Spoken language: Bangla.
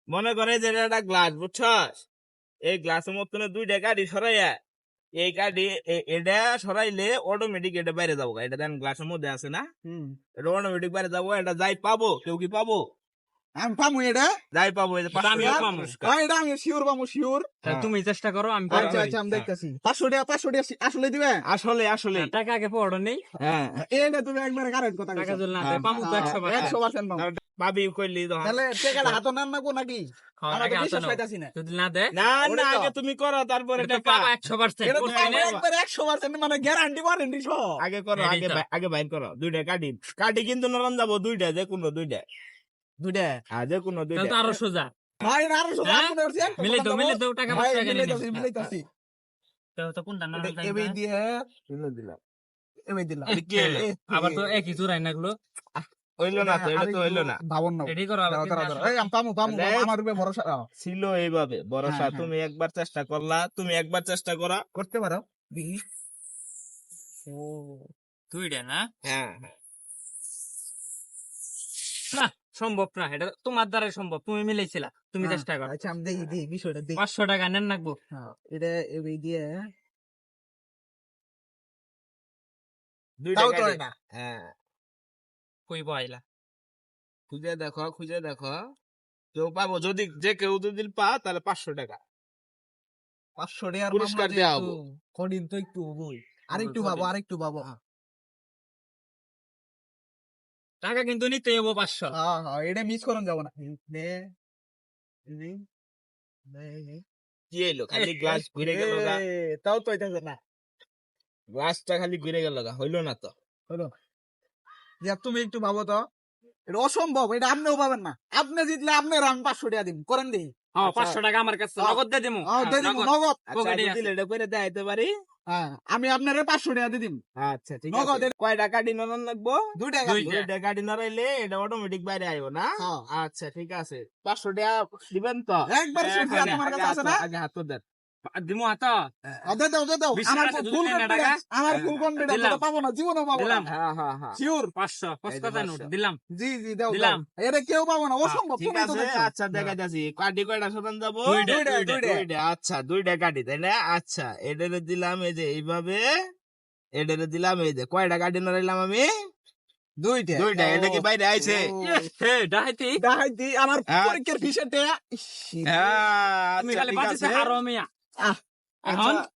মনে করে যে এটা একটা গ্লাস, বুঝছস? এই গ্লাসের মতন দুইটা গাড়ি সরাইয়া এই গাড়ি এটা সরাইলে অটোমেটিক এটা বাইরে যাবো। এটা দেন গ্লাসের মধ্যে আছে না, এটা অটোমেটিক বাইরে যাবো। এটা যাই পাবো, কেউ কি পাবো? আমি পামু এটা যাই পাবো, এই যে 500 আমিও টাকা পাবো। পুরস্কার। এটা আমি শিওর পামু শিওর। তুমি চেষ্টা করো, আমি আচ্ছা আচ্ছা আমি দেখতেছি 500 টাকা আসলে দিবে আসলে আসলে টাকা আগে পড়ো নেই, হ্যাঁ এটা তুমি একবারে কারেক্ট কথা টাকা কইছো যদি না দেয় পামু তো 100%। 100% পামু। পাবি কইলি তো। তাহলে টাকাটা হাতে নেন না নাকি আমরা তো আগে হাতে বিশ্বাস নাও। পাইতাছি না যদি না দেয় না ওরে না, তো। আগে তুমি করো তারপরে এটা তো টাকা। পাবো 100%। এটা তো বুঝলি না? একবারে 100% মানে গ্যারান্টি ওয়ারেন্টি সহ আগে করো, এই আগে তো। আগে বাইর করো। দুইটা কাটি কাটি কিন্তু নরম যাবো, দুইটা যে কোনো দুইটা, দুইটা হ্যাঁ যে কোনো তাহলে দুইটা। তো আরো সোজা। ভাই না আরো সব হ্যাঁ? আপনি করছেন মিলে দাও টাকা ভাই 500 টাকা নিয়ে নাও। মিলাইতাছি তো কোনটা না এবাই দিয়ে কিলো দিলাম, এবাই দিলাম এটা কি হলো? আবার তো একই জোড়াই না গুলো। হইলো না তো, এটা তো হইলো না। ভাবন না এটাই করো আবার দাঁড়াও, দাঁড়াও, দাঁড়াও। এই আমি পামু দেখ। আমার উপরে ভরসা রাখো। ছিল এইভাবে ভরসা। হ্যাঁ, হ্যাঁ। তুমি একবার চেষ্টা করলা, তুমি একবার চেষ্টা করা। করতে পারো দুইটা না, হ্যাঁ হ্যাঁ, না সম্ভব না, এটা তোমার দ্বারা সম্ভব, তুমি মিলাইছিলা, তুমি হ্যাঁ, চেষ্টা করো। আচ্ছা আমি দেখি বিষয়টা দেখি 500 টাকা নেন নাকবো। হ্যাঁ, এটা এবাই দিয়ে দুইটা তাও তো কাটি। হয় না হ্যাঁ, কই বইলা খুঁজে দেখো খুঁজে দেখো, কেউ পাবো। যদি যে কেউ যদি পা তাহলে 500 টাকা 500 টাকার পুরস্কার মামলা দেয়া যেহেতু, হবো। কদিন তো একটু হবই আরেকটু পাবো টাকা কিন্তু নিতে হবো 500। হ্যাঁ হ্যাঁ এটা মিস করুন যাবো না কি এলো? খালি গ্লাস ঘুরে গেল গা, তাও তো হইতেছে না গ্লাসটা খালি ঘুরে গেল গা, হইলো না তো। হলো যে তুমি একটু ভাবো তো এটা অসম্ভব এটা আপনিও পাবেন না আপনি জিতলে আপনার আমি 500 টাকা দিন করেন দিই হ্যাঁ 500 টাকা আমার কাছে নগদ দিয়ে দিমু। নগদ আচ্ছা, পকেটে আমি আছে। দিলে এটা করে দেখাইতে পারি। হ্যাঁ আমি আপনার 500 টাকা দিয়ে দিন আচ্ছা ঠিক নগদ আছে। কয়টা কাটি নরম লাগবো? দুইটা দুইটা কাটি নরাইলে এটা অটোমেটিক বাইরে আইবো না? হ্যাঁ। আচ্ছা ঠিক আছে। 500 টাকা দিবেন তো? একবার শুনছি তোমার কাছে আছে না আগে হাত দেন। দিমু হাতা দে দাও বিশ আমার টাকা ফুল দিলেন না টাকা? কনফিডেন্স আমার ফুল কনফিডেন্স দিলাম। পাবো না জীবনও পাবো না দিলাম। হ্যাঁ হ্যাঁ হ্যাঁ, শিওর 500 এই যে কথা নোট 500 দিলাম। জি দাও দিলাম। এটা কেউ পাবো না অসম্ভব ঠিক তুমি তো আছে। দেখছো আচ্ছা দেখাইতাছি। কাটি কয়টা শতাংশ যাবো? দুইটা। দুইটা। আচ্ছা দুইটা কাটি তাই না? আচ্ছা এটারে দিলাম এই যে এইভাবে, এটারে দিলাম এই যে কয়টা কাটি নরাইলাম আমি? দুইটা। এটা কি বাইরে আইছে? হে ডাইতি ডাহাইতি আমার হ্যাঁ। পরীক্ষার ফিসের টাকা হ্যাঁ তুমি আচ্ছা খালি ঠিক বাঁচিতে আছে। হারো মিয়া। আহ, এখন আচ্ছা,